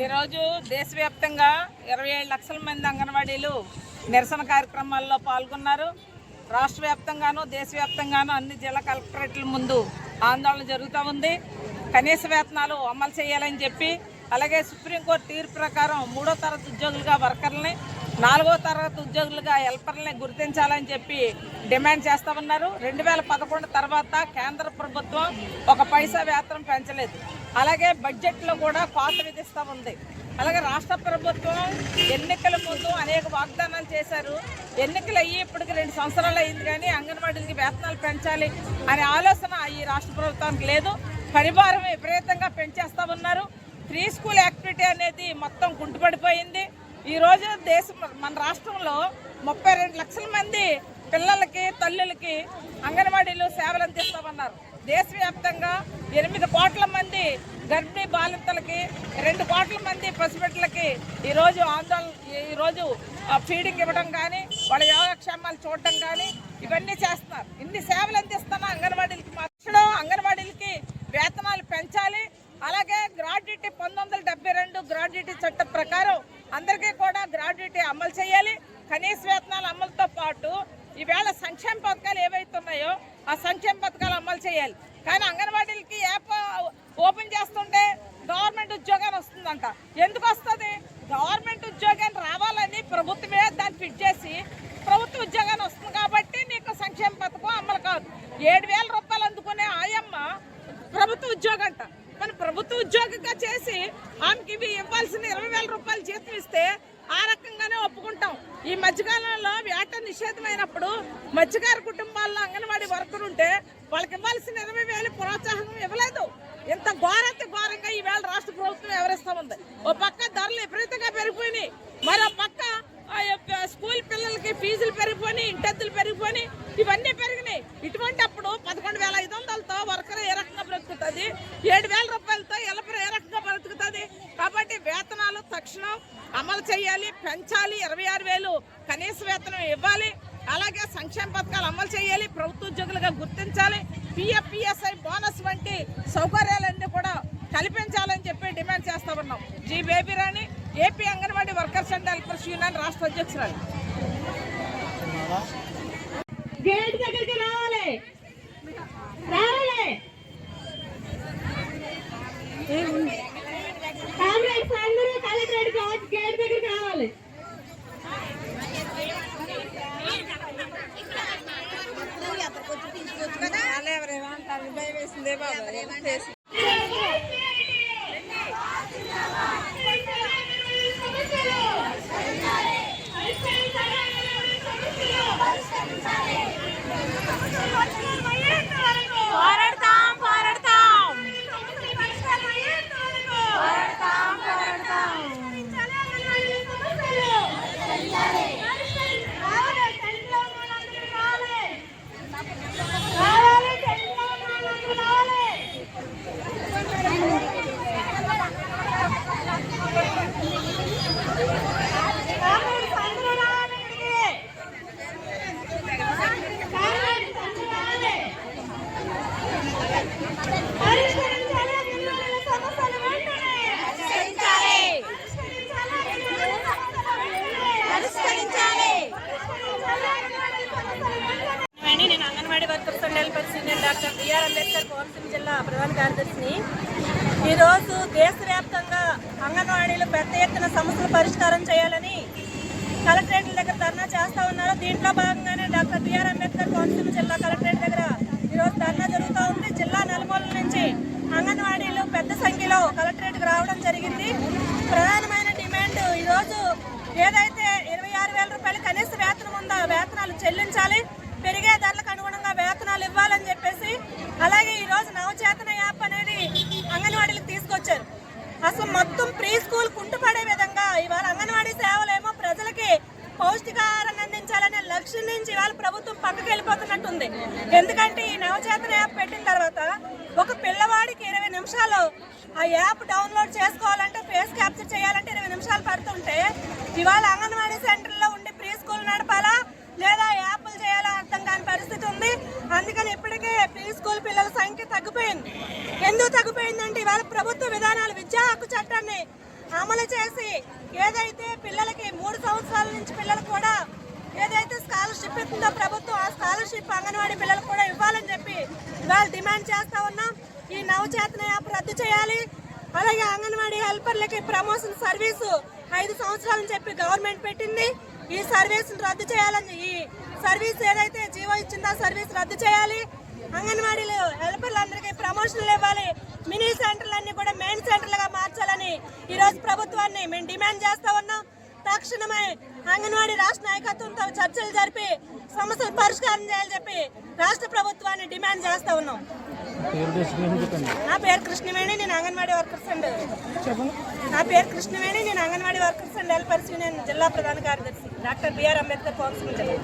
ఈరోజు దేశవ్యాప్తంగా 27 లక్షల మంది అంగన్వాడీలు నిరసన కార్యక్రమాల్లో పాల్గొన్నారు. రాష్ట్ర వ్యాప్తంగాను దేశవ్యాప్తంగాను అన్ని జిల్లా కలెక్టరేట్ల ముందు ఆందోళన జరుగుతూ ఉంది. కనీస వేతనాలు అమలు చేయాలని చెప్పి, అలాగే సుప్రీంకోర్టు తీర్పు ప్రకారం 3వ తరగతి ఉద్యోగులుగా వర్కర్లని, 4వ తరగతి ఉద్యోగులుగా హెల్పర్లని గుర్తించాలని చెప్పి డిమాండ్ చేస్తూ ఉన్నారు. 2011 తర్వాత కేంద్ర ప్రభుత్వం ఒక పైసా వేతనం పెంచలేదు. అలాగే బడ్జెట్లో కూడా కోత విధిస్తూ ఉంది. అలాగే రాష్ట్ర ప్రభుత్వం ఎన్నికల ముందు అనేక వాగ్దానాలు చేశారు. ఎన్నికలు అయ్యి ఇప్పటికి 2 సంవత్సరాలు అయింది, కానీ అంగన్వాడీలకి వేతనాలు పెంచాలి అనే ఆలోచన ఈ రాష్ట్ర ప్రభుత్వానికి లేదు. పరిభారం విపరీతంగా పెంచేస్తూ ఉన్నారు. ప్రీ స్కూల్ యాక్టివిటీ అనేది మొత్తం కుంటుపడిపోయింది. ఈరోజు మన రాష్ట్రంలో 32 లక్షల మంది పిల్లలకి, తల్లులకి అంగన్వాడీలు సేవలు అందిస్తామన్నారు. దేశవ్యాప్తంగా 8 కోట్ల మంది గర్భిణీ బాలింతలకి, 2 కోట్ల మంది పసిబిడ్డలకి ఈరోజు ఫీడింగ్ ఇవ్వడం కానీ, వాళ్ళ యోగక్షేమాలు చూడటం కానీ ఇవన్నీ చేస్తున్నారు. ఇన్ని సేవలు అందిస్తున్నా అంగన్వాడీలకి మార్చడం, అంగన్వాడీలకి వేతనాలు పెంచాలి. అలాగే గ్రాడ్యుయేటీ 1972 గ్రాడ్యుయేటీ చట్టం ప్రకారం అందరికీ కూడా గ్రాడ్యుయేటీ అమలు చేయాలి. కనీస వేతనాల అమలుతో పాటు ఈవేళ సంక్షేమ పథకాలు ఏవైతున్నాయో ఆ సంక్షేమ పథకాలు అమలు చేయాలి. కానీ అంగన్వాడీలకి యాప్ ఓపెన్ చేస్తుంటే గవర్నమెంట్ ఉద్యోగాన్ని వస్తుందంట. ఎందుకు వస్తుంది? గవర్నమెంట్ ఉద్యోగాన్ని రావాలని ప్రభుత్వమే దాన్ని ఫిట్ చేసి ప్రభుత్వ ఉద్యోగాన్ని వస్తుంది కాబట్టి నీకు సంక్షేమ పథకం అమలు కాదు. 7,000 రూపాయలు అందుకునే ఆయమ్మ ప్రభుత్వ ఉద్యోగం అంట. మన ప్రభుత్వ ఉద్యోగిగా చేసి ఆమెకి ఇవి ఇవ్వాల్సిన 20,000 రూపాయలు జీతం ఇస్తే ఆ రకంగానే ఒప్పుకుంటాం. ఈ మధ్యకాలంలో వేట నిషేధమైనప్పుడు మత్స్యకార కుటుంబాల్లో అంగన్వాడీ వర్కర్ ఉంటే వాళ్ళకి ఇవ్వాల్సిన 20,000 ప్రోత్సాహం ఇవ్వలేదు. ఇంత ఘోరంగా ఈవేళ రాష్ట్ర ప్రభుత్వం ఎవరిస్తా ఉంది. ఓ పక్క ధరలు విపరీతంగా పెరిగిపోయినాయి, మరో పక్క స్కూల్ పిల్లలకి ఫీజులు పెరిగిపోయినాయి, ఇంటెత్తులు పెరిగిపోయినాయి, ఇవన్నీ పెరిగినాయి. ఇటువంటి అప్పుడు 11,500తో వర్కర్ ఏ రకంగా బ్రతుకుతుంది? 7,000 రూపాయలతో ఎలపరు ఏ రకంగా బ్రతుకుతుంది? కాబట్టి వేతనాలు తక్షణం అమలు చేయాలి, పెంచాలి. 26,000 కనీస వేతనం ఇవ్వాలి. అలాగే సంక్షేమ పథకాలు అమలు చేయాలి, ప్రభుత్వ ఉద్యోగులుగా గుర్తించాలి. పిఎఫ్, పిఎస్ఐ, బోనస్ వంటి సౌకర్యాలన్నీ కూడా కల్పించాలని చెప్పి డిమాండ్ చేస్తా ఉన్నాం. G Baby Rani, AP anganwadi workers and helpers union రాష్ట్ర అధ్యక్షురాలు. గేట్ దగ్గరికి రావాలి, కామ్రేడ్స్ అందరూ కలెక్టరేట్ గేట్ దగ్గరికి రావాలి. వేసిందే బాబా నేను anganwadi workers and helpers union doctor B R Ambedkar Konaseema జిల్లా ప్రధాన కార్యదర్శిని. ఈరోజు దేశవ్యాప్తంగా అంగన్వాడీలు పెద్ద ఎత్తున సమస్యలు పరిష్కారం చేయాలని కలెక్టరేట్ల దగ్గర ధర్నా చేస్తూ ఉన్నారు. దీంట్లో భాగంగానే డాక్టర్ బిఆర్ అంబేద్కర్ కోనసీమ జిల్లా కలెక్టరేట్ దగ్గర ఈరోజు ధర్నా జరుగుతూ ఉంది. జిల్లా నలుమూలల నుంచి అంగన్వాడీలు పెద్ద సంఖ్యలో కలెక్టరేట్కి రావడం జరిగింది. ప్రధానమైన డిమాండ్ ఈరోజు ఏదైతే 26,000 రూపాయలు కనీస వేతనం ఉందో వేతనాలు చెల్లించాలి, పెరిగే ధరలకు అనుగుణంగా వేతనాలు ఇవ్వాలని చెప్పేసి, అలాగే ఈరోజు నవచేతన యాప్ అనేది అంగన్వాడీలకు తీసుకొచ్చారు. అసలు మొత్తం ప్రీ స్కూల్ కుంటుపడే విధంగా ఇవాళ అంగన్వాడీ సేవలేమో ప్రజలకి పౌష్టికాహారాన్ని అందించాలనే లక్ష్యం నుంచి ఇవాళ ప్రభుత్వం పక్కకి వెళ్ళిపోతున్నట్టుంది. ఎందుకంటే ఈ నవచేతన యాప్ పెట్టిన తర్వాత ఒక పిల్లవాడికి 20 నిమిషాలు ఆ యాప్ డౌన్లోడ్ చేసుకోవాలంటే, ఫేస్ క్యాప్చర్ చేయాలంటే 20 నిమిషాలు పడుతుంటే ఇవాళ అంగన్వాడీ సెంటర్లో ఉండి ప్రీ స్కూల్ నడపాలా లేదా యాప్లు చేయాలా అర్థం కాని పరిస్థితి ఉంది. అందుకని ఇప్పటికే ప్రీ స్కూల్ పిల్లల సంఖ్య తగ్గిపోయింది. ఎందుకు తగ్గిపోయిందంటే ఇవాళ ప్రభుత్వ విధానాలు విద్యా హక్కు చట్టాన్ని అమలు చేసి ఏదైతే పిల్లలకి 3 సంవత్సరాల నుంచి పిల్లలకు కూడా ఏదైతే స్కాలర్షిప్ ఇస్తుందో ప్రభుత్వం ఆ స్కాలర్షిప్ అంగన్వాడీ పిల్లలకు కూడా ఇవ్వాలని చెప్పి ఇవాళ డిమాండ్ చేస్తా ఉన్నాం. ఈ నవచేతన యాప్ రద్దు చేయాలి. అలాగే అంగన్వాడీ హెల్పర్లకి ప్రమోషన్ సర్వీసు 5 సంవత్సరాలని చెప్పి గవర్నమెంట్ పెట్టింది. ఈ సర్వీస్ రద్దు చేయాలని, ఈ సర్వీస్ ఏదైతే జీవో ఇచ్చిందో సర్వీస్ రద్దు చేయాలి. అంగన్వాడీలు హెల్పర్లందరికీ ప్రమోషన్లు ఇవ్వాలి. మినీ సెంటర్లన్నీ కూడా మెయిన్ సెంటర్లుగా మార్చాలని ఈరోజు ప్రభుత్వాన్ని మేము డిమాండ్ చేస్తా ఉన్నాం. తక్షణమే అంగన్వాడీ రాష్ట్ర నాయకత్వంతో చర్చలు జరిపి సమస్యలు పరిష్కారం చేయాలని చెప్పి రాష్ట్ర ప్రభుత్వాన్ని డిమాండ్ చేస్తా ఉన్నాం. నా పేరు కృష్ణవేణి, నేను anganwadi workers and helpers union జిల్లా ప్రధాన కార్యదర్శి, డాక్టర్ బిఆర్ అంబేద్కర్ కోనసీమ జిల్లా.